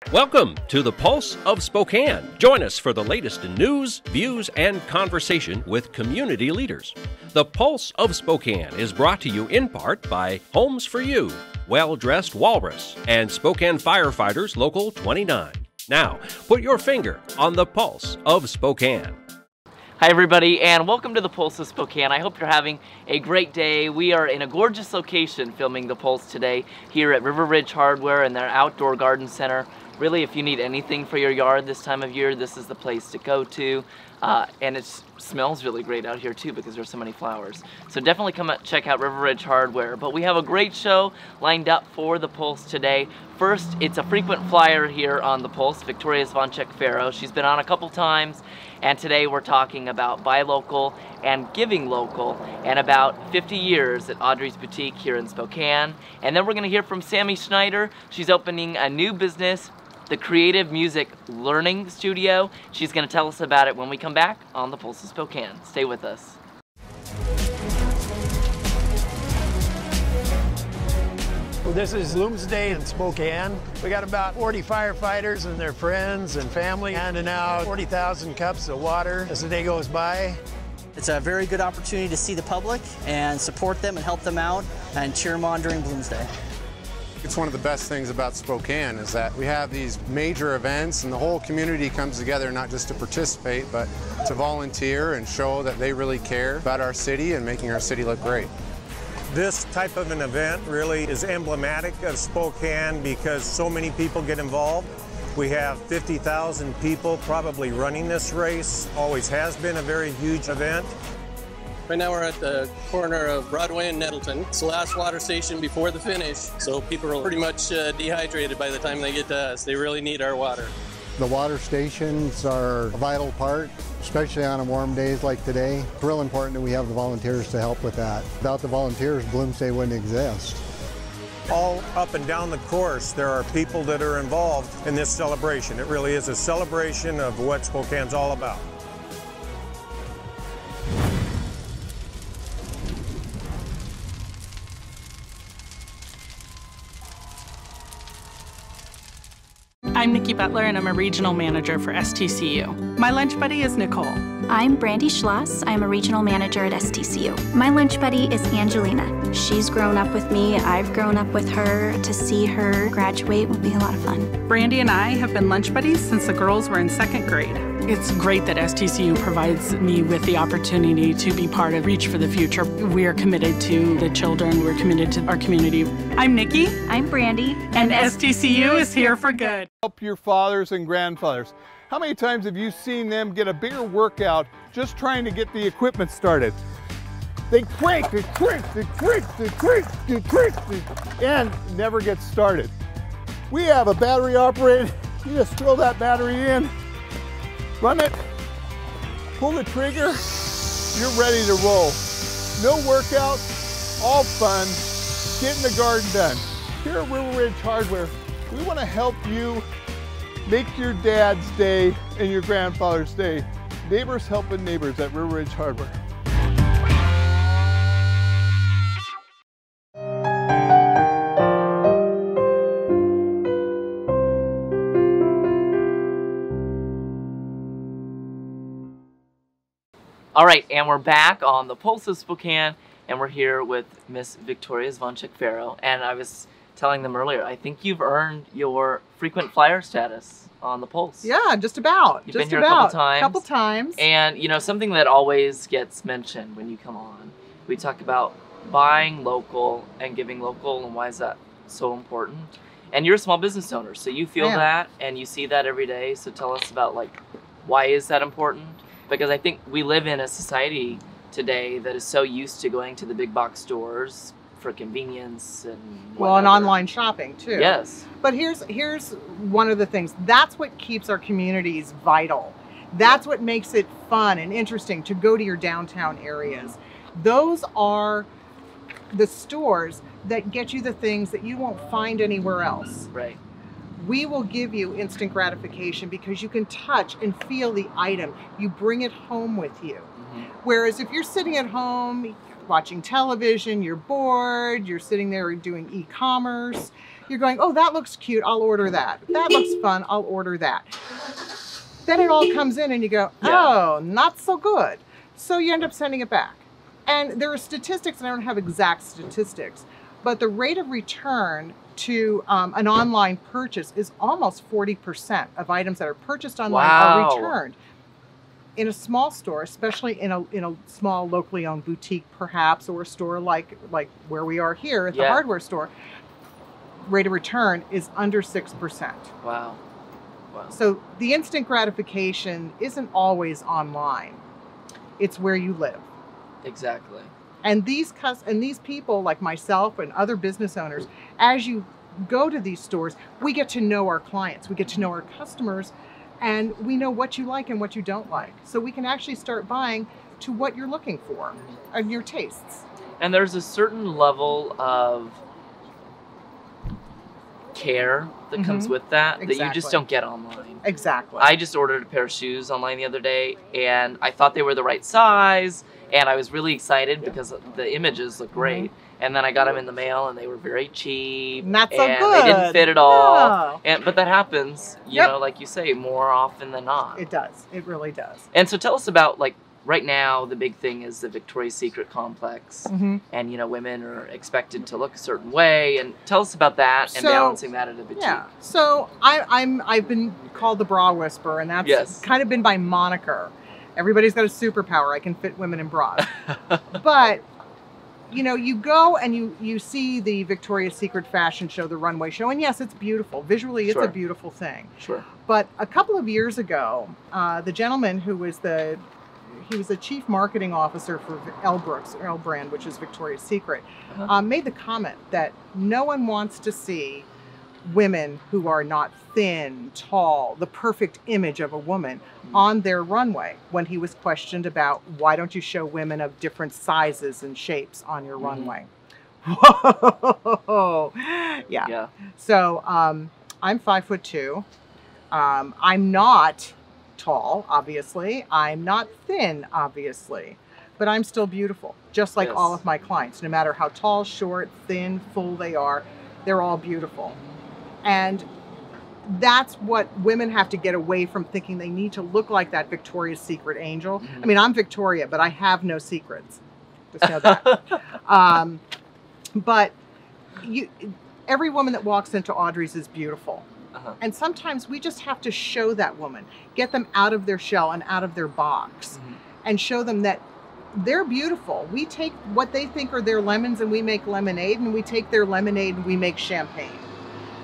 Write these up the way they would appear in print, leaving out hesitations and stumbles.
Welcome to the Pulse of Spokane. Join us for the latest in news, views, and conversation with community leaders. The Pulse of Spokane is brought to you in part by Homes for You, Well Dressed Walrus, and Spokane Firefighters Local 29. Now, put your finger on the Pulse of Spokane. Hi everybody, and welcome to the Pulse of Spokane. I hope you're having a great day. We are in a gorgeous location filming the Pulse today here at River Ridge Hardware and their outdoor garden center. Really, if you need anything for your yard this time of year, this is the place to go to. And it smells really great out here too because there's so many flowers. So definitely come out, check out River Ridge Hardware. But we have a great show lined up for the Pulse today. First, it's a frequent flyer here on the Pulse, Victoria Zvoncheck Ferro. She's been on a couple times, and today we're talking about buy local and giving local and about 50 years at Audrey's Boutique here in Spokane. And then we're gonna hear from Sami Schneider. She's opening a new business, the Creative Music Learning Studio. She's going to tell us about it when we come back on the Pulse of Spokane. Stay with us. Well, this is Bloomsday in Spokane. We got about 40 firefighters and their friends and family handing out 40,000 cups of water as the day goes by. It's a very good opportunity to see the public and support them and help them out and cheer them on during Bloomsday. It's one of the best things about Spokane is that we have these major events and the whole community comes together not just to participate but to volunteer and show that they really care about our city and making our city look great. This type of an event really is emblematic of Spokane because so many people get involved. We have 50,000 people probably running this race. Always has been a very huge event. Right now we're at the corner of Broadway and Nettleton. It's the last water station before the finish, so people are pretty much dehydrated by the time they get to us. They really need our water. The water stations are a vital part, especially on warm days like today. It's real important that we have the volunteers to help with that. Without the volunteers, Bloomsday wouldn't exist. All up and down the course, there are people that are involved in this celebration. It really is a celebration of what Spokane's all about. I'm Nikki Butler and I'm a regional manager for STCU. My lunch buddy is Nicole. I'm Brandy Schloss. I'm a regional manager at STCU. My lunch buddy is Angelina. She's grown up with me. I've grown up with her. To see her graduate will be a lot of fun. Brandy and I have been lunch buddies since the girls were in 2nd grade. It's great that STCU provides me with the opportunity to be part of Reach for the Future. We are committed to the children. We're committed to our community. I'm Nikki. I'm Brandy. And STCU is here for good. Help your fathers and grandfathers. How many times have you seen them get a bigger workout just trying to get the equipment started? They crank, and never get started. We have a battery operated. You just throw that battery in, run it, pull the trigger, you're ready to roll. No workout, all fun, getting the garden done. Here at River Ridge Hardware, we want to help you make your dad's day and your grandfather's day. Neighbors helping neighbors at River Ridge Hardware. All right, and we're back on the Pulse of Spokane, and we're here with Miss Victoria Zvoncheck Ferro. And I was telling them earlier, I think you've earned your frequent flyer status on the Pulse. Yeah, just about. You've been here a couple times. And you know, something that always gets mentioned when you come on, we talk about buying local and giving local, and why is that so important? And you're a small business owner, so you feel that and you see that every day. So tell us about, like, why is that important? Because I think we live in a society today that is so used to going to the big box stores for convenience and whatever. Well, and online shopping too. Yes. But here's one of the things. That's what keeps our communities vital. That's what makes it fun and interesting to go to your downtown areas. Those are the stores that get you the things that you won't find anywhere else. Right. We will give you instant gratification because you can touch and feel the item. You bring it home with you. Mm-hmm. Whereas if you're sitting at home watching television, you're bored, you're sitting there doing e-commerce, You're going, oh, that looks cute, I'll order that. That looks fun, I'll order that. Then it all comes in and you go, oh, not so good. So you end up sending it back. And there are statistics, and I don't have exact statistics, but the rate of return to an online purchase is almost 40% of items that are purchased online are returned. In a small store, especially in a small locally owned boutique perhaps, or a store like where we are here at the hardware store, rate of return is under 6%. Wow. So the instant gratification isn't always online. It's where you live. Exactly. And these people like myself and other business owners, as you go to these stores, we get to know our clients, we get to know our customers, and we know what you like and what you don't like. So we can actually start buying to what you're looking for and your tastes. And there's a certain level of care that comes with that that you just don't get online. Exactly. I just ordered a pair of shoes online the other day, and I thought they were the right size, and I was really excited because the images look great. And then I got them in the mail, and they were very cheap. Not so and good. They didn't fit at all. No. But that happens, you know, like you say, more often than not. It does. It really does. And so tell us about, like, right now, the big thing is the Victoria's Secret complex. And, you know, women are expected to look a certain way. And tell us about that and balancing that at a boutique. Yeah. So I've been called the bra whisperer, and that's kind of been my moniker. Everybody's got a superpower. I can fit women in bras. But, you know, you go and you see the Victoria's Secret fashion show, the runway show, and yes, it's beautiful. Visually, it's a beautiful thing. But a couple of years ago, the gentleman who was he was the chief marketing officer for L brand, which is Victoria's Secret, made the comment that no one wants to see women who are not thin, tall, the perfect image of a woman on their runway, when he was questioned about why don't you show women of different sizes and shapes on your runway. Whoa. Yeah. So I'm 5'2". I'm not tall, obviously. I'm not thin, obviously. But I'm still beautiful, just like all of my clients. No matter how tall, short, thin, full they are, they're all beautiful. And that's what women have to get away from, thinking they need to look like that Victoria's Secret angel. I mean, I'm Victoria, but I have no secrets. Just know that. But every woman that walks into Audrey's is beautiful. And sometimes we just have to show that woman, get them out of their shell and out of their box, and show them that they're beautiful. We take what they think are their lemons and we make lemonade, and we take their lemonade and we make champagne.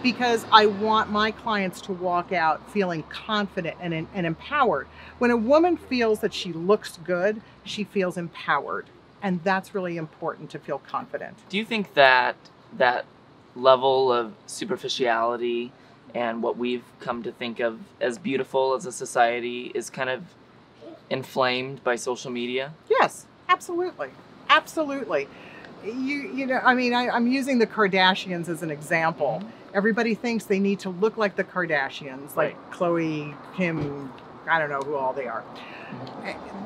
Because I want my clients to walk out feeling confident and empowered. When a woman feels that she looks good, she feels empowered. And that's really important, to feel confident. Do you think that that level of superficiality and what we've come to think of as beautiful as a society is kind of inflamed by social media? Yes, absolutely. Absolutely. You know, I mean, I'm using the Kardashians as an example. Everybody thinks they need to look like the Kardashians, like Khloe, Kim, I don't know who all they are.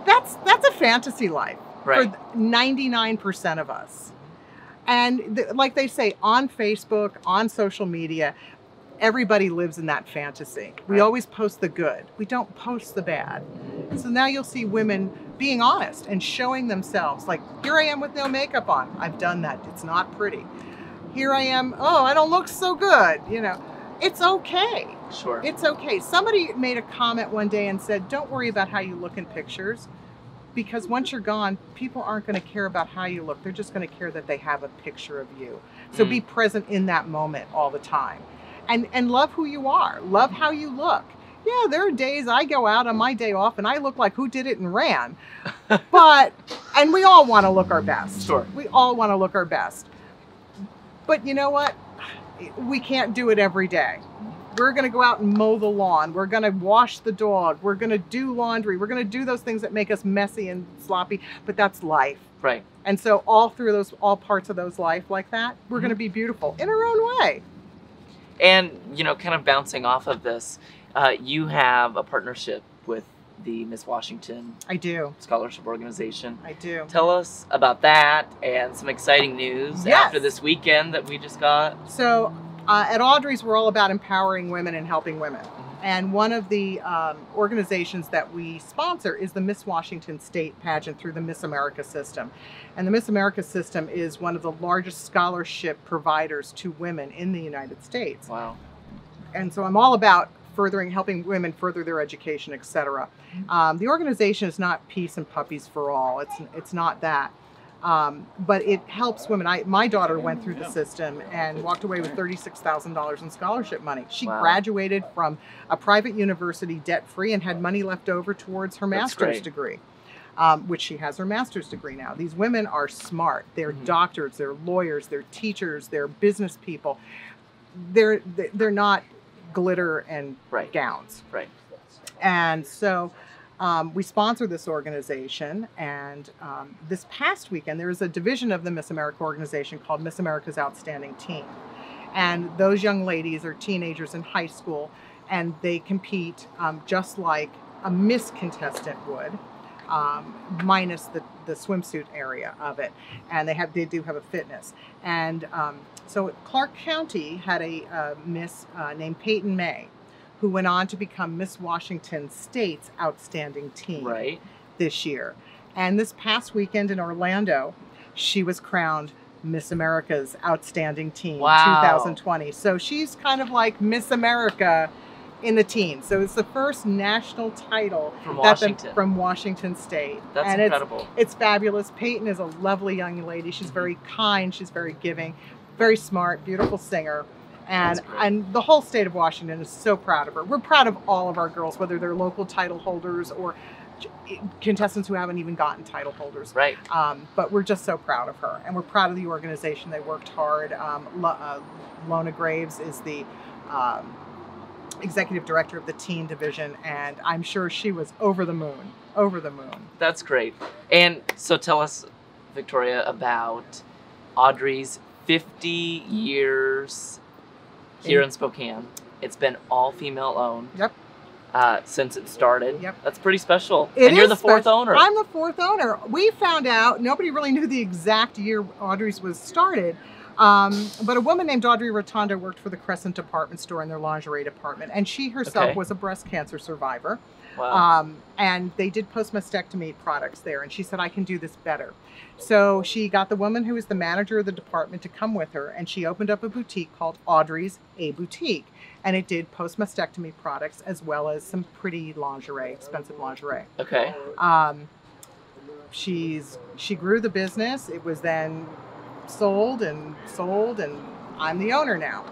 That's a fantasy life for 99% of us. And like they say, on Facebook, on social media, everybody lives in that fantasy. We always post the good. We don't post the bad. So now you'll see women being honest and showing themselves, like, here I am with no makeup on. I've done that. It's not pretty. Here I am. Oh, I don't look so good. You know, it's okay. Sure. It's okay. Somebody made a comment one day and said, don't worry about how you look in pictures, because once you're gone, people aren't going to care about how you look. They're just going to care that they have a picture of you. So be present in that moment all the time. And love who you are. Love how you look. Yeah, there are days I go out on my day off and I look like who did it and ran. And we all want to look our best. Sure. We all want to look our best. But you know what? We can't do it every day. We're going to go out and mow the lawn. We're going to wash the dog. We're going to do laundry. We're going to do those things that make us messy and sloppy, but that's life. Right. And so all parts of those life like that, we're going to be beautiful in our own way. And, you know, kind of bouncing off of this, you have a partnership with the Miss Washington Scholarship Organization. I do. Tell us about that and some exciting news after this weekend that we just got. So At Audrey's, we're all about empowering women and helping women. And one of the organizations that we sponsor is the Miss Washington State pageant through the Miss America system. And the Miss America system is one of the largest scholarship providers to women in the United States. Wow. And so I'm all about helping women further their education, etc. The organization is not peace and puppies for all. It's not that. But it helps women. My daughter went through the system and walked away with $36,000 in scholarship money. She graduated from a private university debt-free and had money left over towards her master's degree, which she has her master's degree now. These women are smart. They're doctors, they're lawyers, they're teachers, they're business people. They're not glitter and gowns. Right. And so we sponsor this organization, and this past weekend there is a division of the Miss America organization called Miss America's Outstanding Teen. And those young ladies are teenagers in high school, and they compete just like a Miss contestant would, minus the swimsuit area of it. And they do have a fitness. And so Clark County had a Miss named Peyton May, who went on to become Miss Washington State's Outstanding Teen this year. And this past weekend in Orlando, she was crowned Miss America's Outstanding Teen 2020. So she's kind of like Miss America in the teens. So it's the first national title from Washington State. That's incredible. It's fabulous. Peyton is a lovely young lady. She's very kind. She's very giving, very smart, beautiful singer. And the whole state of Washington is so proud of her. We're proud of all of our girls, whether they're local title holders or contestants who haven't even gotten title holders. Right. But we're just so proud of her. And we're proud of the organization. They worked hard. Lona Graves is the executive director of the teen division, and I'm sure she was over the moon. That's great. And so tell us, Victoria, about Audrey's 50 years here in Spokane. It's been all female owned. Yep. Since it started. Yep. That's pretty special. And you're the fourth owner. I'm the fourth owner. We found out, nobody really knew the exact year Audrey's was started, but a woman named Audrey Rotondo worked for the Crescent department store in their lingerie department, and she herself was a breast cancer survivor. Wow. And they did post-mastectomy products there, and she said, I can do this better. So she got the woman who was the manager of the department to come with her, and she opened up a boutique called Audrey's A Boutique. And it did post-mastectomy products as well as some pretty lingerie, expensive lingerie. Okay. She grew the business. It was then sold, and I'm the owner now.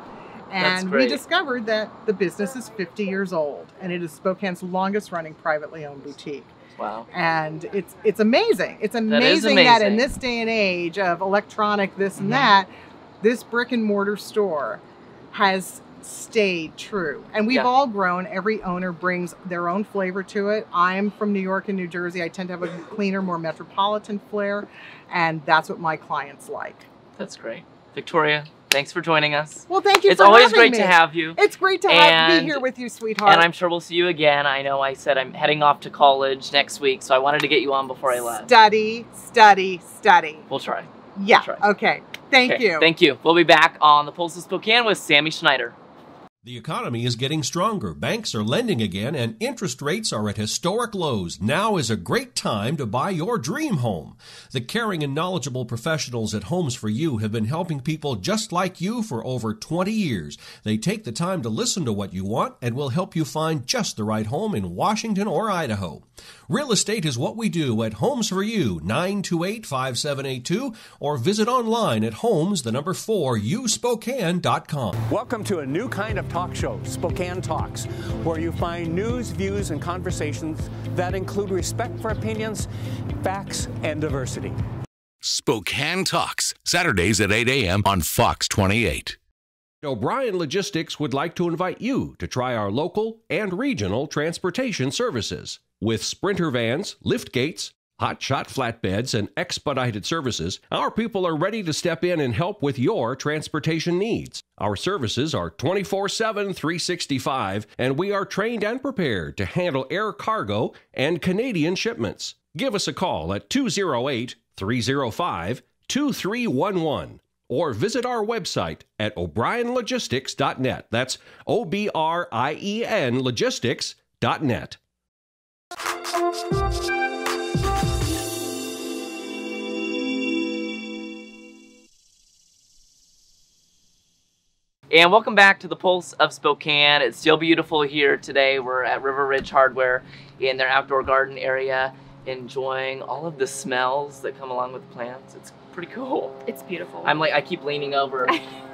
And we discovered that the business is 50 years old, and it is Spokane's longest running privately owned boutique. Wow. And it's amazing. It's amazing that in this day and age of electronic this and that, this brick and mortar store has stayed true. And we've all grown. Every owner brings their own flavor to it. I'm from New York and New Jersey. I tend to have a cleaner, more metropolitan flair, and that's what my clients like. That's great. Victoria, thanks for joining us. Well, thank you for having me. It's always great to have you. It's great to be here with you, sweetheart. And I'm sure we'll see you again. I know I said I'm heading off to college next week, so I wanted to get you on before I left. Study. We'll try. Yeah. Okay. Thank you. Thank you. We'll be back on the Pulse of Spokane with Sami Schneider. The economy is getting stronger. Banks are lending again, and interest rates are at historic lows. Now is a great time to buy your dream home. The caring and knowledgeable professionals at Homes for You have been helping people just like you for over 20 years. They take the time to listen to what you want and will help you find just the right home in Washington or Idaho. Real estate is what we do at Homes for You, 928-5782, or visit online at homes4uspokane.com. Welcome to a new kind of talk show, Spokane Talks, where you find news, views, and conversations that include respect for opinions, facts, and diversity. Spokane Talks, Saturdays at 8 a.m. on Fox 28. O'Brien Logistics would like to invite you to try our local and regional transportation services. With Sprinter vans, lift gates, hot-shot flatbeds, and expedited services, our people are ready to step in and help with your transportation needs. Our services are 24/7, 365, and we are trained and prepared to handle air cargo and Canadian shipments. Give us a call at 208-305-2311 or visit our website at o'brienlogistics.net. That's OBRIEN logistics.net. And welcome back to the Pulse of Spokane. It's still beautiful here today. We're at River Ridge Hardware in their outdoor garden area, enjoying all of the smells that come along with plants. It's pretty cool. It's beautiful. I keep leaning over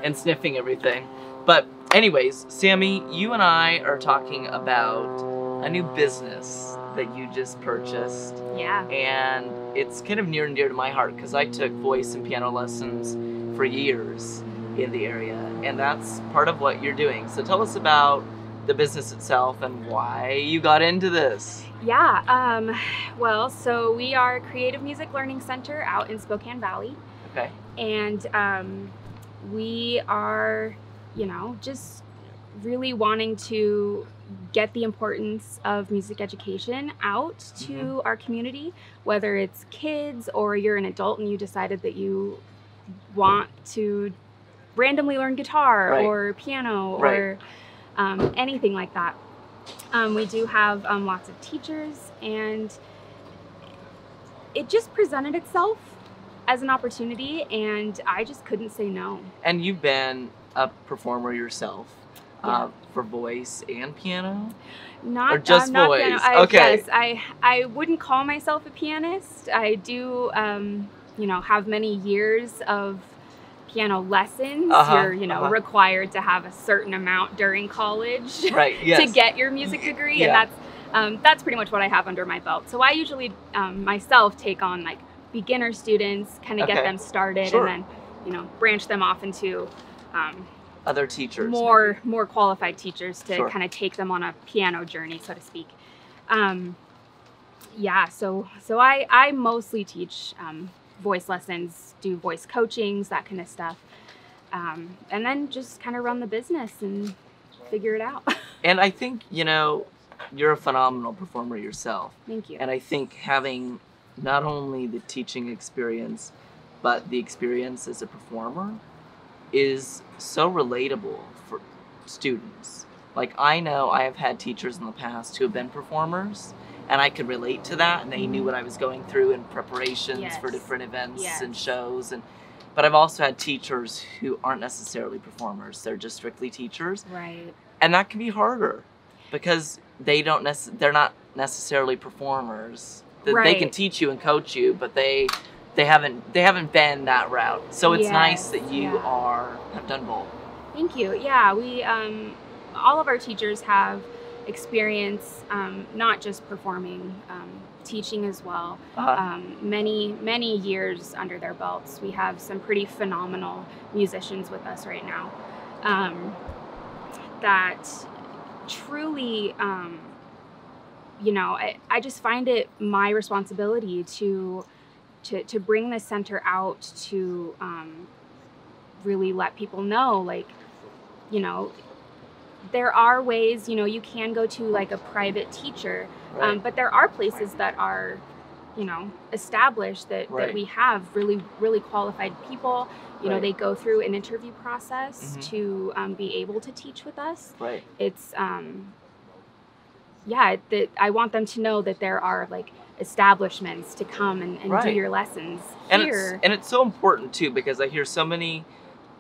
and sniffing everything. But anyways, Sami, you and I are talking about a new business that you just purchased. Yeah. And it's kind of near and dear to my heart because I took voice and piano lessons for years in the area, and that's part of what you're doing. So tell us about the business itself and why you got into this. Yeah, well, so we are a Creative Music Learning Center out in Spokane Valley. Okay. And we are, you know, just really wanting to get the importance of music education out to our community, whether it's kids or you're an adult and you decided that you want to randomly learn guitar or piano or anything like that. We do have lots of teachers, and it just presented itself as an opportunity, and I just couldn't say no. And you've been a performer yourself for voice and piano? Not, or just not voice? Piano. Okay. Yes, I wouldn't call myself a pianist. I do, you know, have many years of piano lessons. You're, you know, required to have a certain amount during college to get your music degree, and that's pretty much what I have under my belt. So I usually myself take on like beginner students, kind of get them started, and then, you know, branch them off into other teachers, more qualified teachers to kind of take them on a piano journey, so to speak. Yeah, so I mostly teach voice lessons, do voice coachings, that kind of stuff, and then just kind of run the business and figure it out. And I think, you know, you're a phenomenal performer yourself. Thank you. And I think having not only the teaching experience, but the experience as a performer is so relatable for students. Like, I know I have had teachers in the past who have been performers, and I could relate to that, and they knew what I was going through in preparations for different events and shows. But I've also had teachers who aren't necessarily performers; they're just strictly teachers. Right. And that can be harder because they're not necessarily performers. They can teach you and coach you, but they haven't been that route. So it's nice that you have done both. Thank you. Yeah, we all of our teachers have experience, not just performing, teaching as well. Many years under their belts. We have some pretty phenomenal musicians with us right now that truly, you know, I just find it my responsibility to bring the center out to really let people know, like, you know, there are ways, you know, you can go to like a private teacher, but there are places that are, you know, established that we have really qualified people. You know, they go through an interview process to be able to teach with us. It's, that I want them to know that there are like establishments to come and do your lessons here. And it's so important too, because I hear so many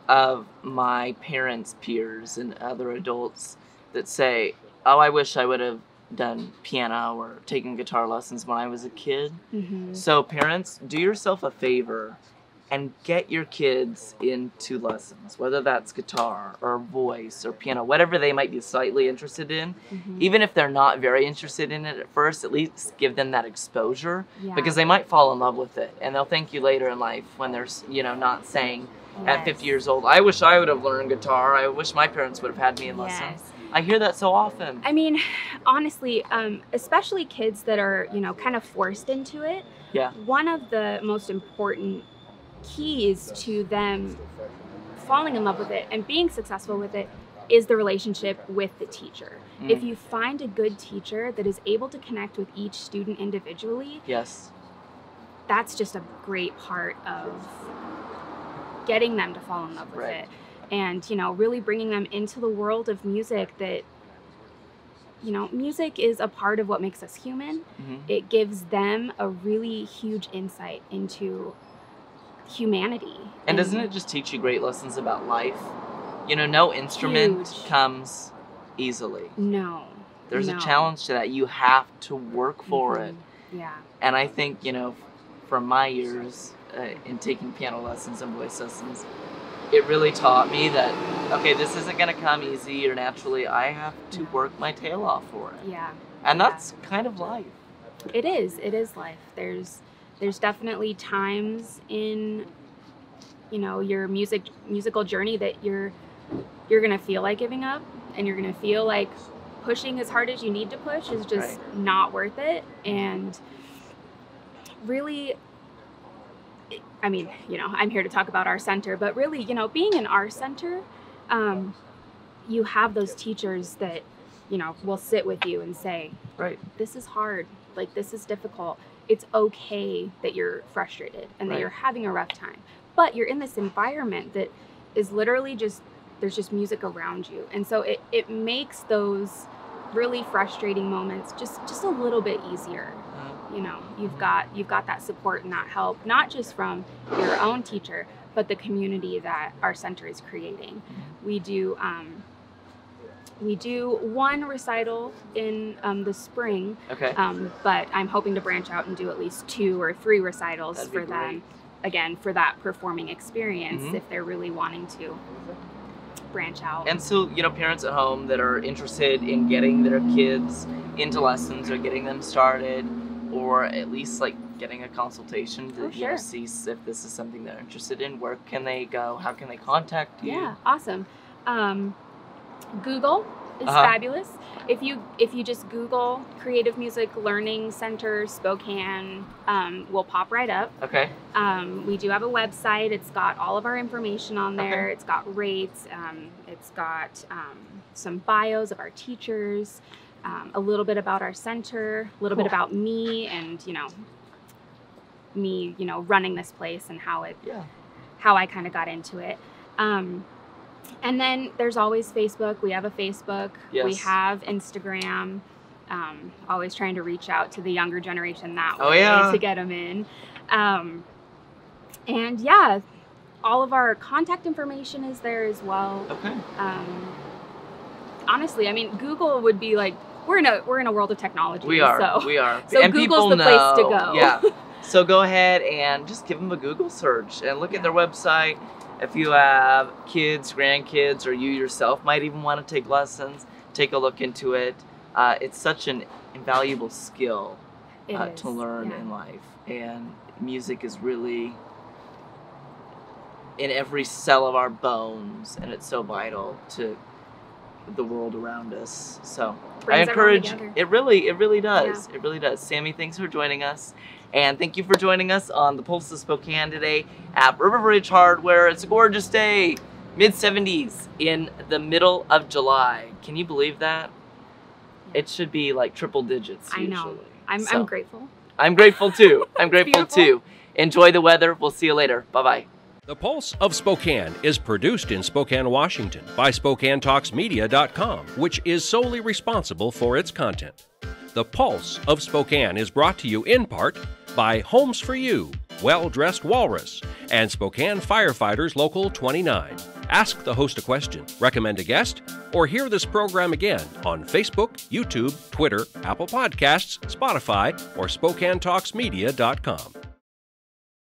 of my parents' peers and other adults that say, oh, I wish I would have done piano or taken guitar lessons when I was a kid. So parents, do yourself a favor and get your kids into lessons, whether that's guitar or voice or piano, whatever they might be slightly interested in. Even if they're not very interested in it at first, at least give them that exposure, because they might fall in love with it, and they'll thank you later in life when they're, you know, not saying at 50 years old, I wish I would have learned guitar, I wish my parents would have had me in lessons. I hear that so often. I mean, honestly, especially kids that are, you know, kind of forced into it. One of the most important keys to them falling in love with it and being successful with it is the relationship with the teacher. If you find a good teacher that is able to connect with each student individually, that's just a great part of getting them to fall in love with it, and really bringing them into the world of music. That music is a part of what makes us human. It gives them a really huge insight into humanity. And doesn't it just teach you great lessons about life? No instrument comes easily. No. There's a challenge to that. You have to work for it. Yeah. And I think, from my years in taking piano lessons and voice lessons, it really taught me that, okay, this isn't going to come easy or naturally. I have to work my tail off for it. Yeah. And that's kind of life. It is. It is life. There's definitely times in, your musical journey that you're going to feel like giving up, and you're going to feel like pushing as hard as you need to push is just not worth it. And really, I'm here to talk about our center, but really, being in our center, you have those teachers that, will sit with you and say, this is hard, like this is difficult. It's okay that you're frustrated and that you're having a rough time, but you're in this environment that is literally there's just music around you. And so it makes those really frustrating moments just a little bit easier. You've got that support and that help, not just from your own teacher, but the community that our center is creating. We do one recital in the spring, but I'm hoping to branch out and do at least 2 or 3 recitals for them, again, for that performing experience, if they're really wanting to branch out. And so, parents at home that are interested in getting their kids into lessons or getting them started, or at least like getting a consultation to see if this is something they're interested in, where can they go? How can they contact you? Yeah, awesome. Google is fabulous. If you just Google Creative Music Learning Center Spokane, will pop right up. Okay. We do have a website. It's got all of our information on there. It's got rates. It's got some bios of our teachers, a little bit about our center, a little bit about me, and me running this place and how I kind of got into it. And then there's always Facebook. We have a Facebook. Yes. We have Instagram. Always trying to reach out to the younger generation that way to get them in. And yeah, all of our contact information is there as well. Okay. Honestly, Google would be like, we're in a world of technology. We are. So and Google's the place to go. Yeah. So go ahead and just give them a Google search and look at their website. If you have kids, grandkids, or you yourself might even want to take lessons, take a look into it. It's such an invaluable skill to learn in life. And music is really in every cell of our bones, and it's so vital to the world around us. So I encourage, it really does. Yeah. It really does. Sami, thanks for joining us. And thank you for joining us on the Pulse of Spokane today at River Ridge Hardware. It's a gorgeous day, mid-70s in the middle of July. Can you believe that? It should be like triple digits usually. I know. I'm grateful. I'm grateful too. I'm grateful too. Enjoy the weather. We'll see you later. Bye-bye. The Pulse of Spokane is produced in Spokane, Washington by SpokaneTalksMedia.com, which is solely responsible for its content. The Pulse of Spokane is brought to you in part by Homes for You, Well-Dressed Walrus, and Spokane Firefighters Local 29. Ask the host a question, recommend a guest, or hear this program again on Facebook, YouTube, Twitter, Apple Podcasts, Spotify, or SpokaneTalksMedia.com.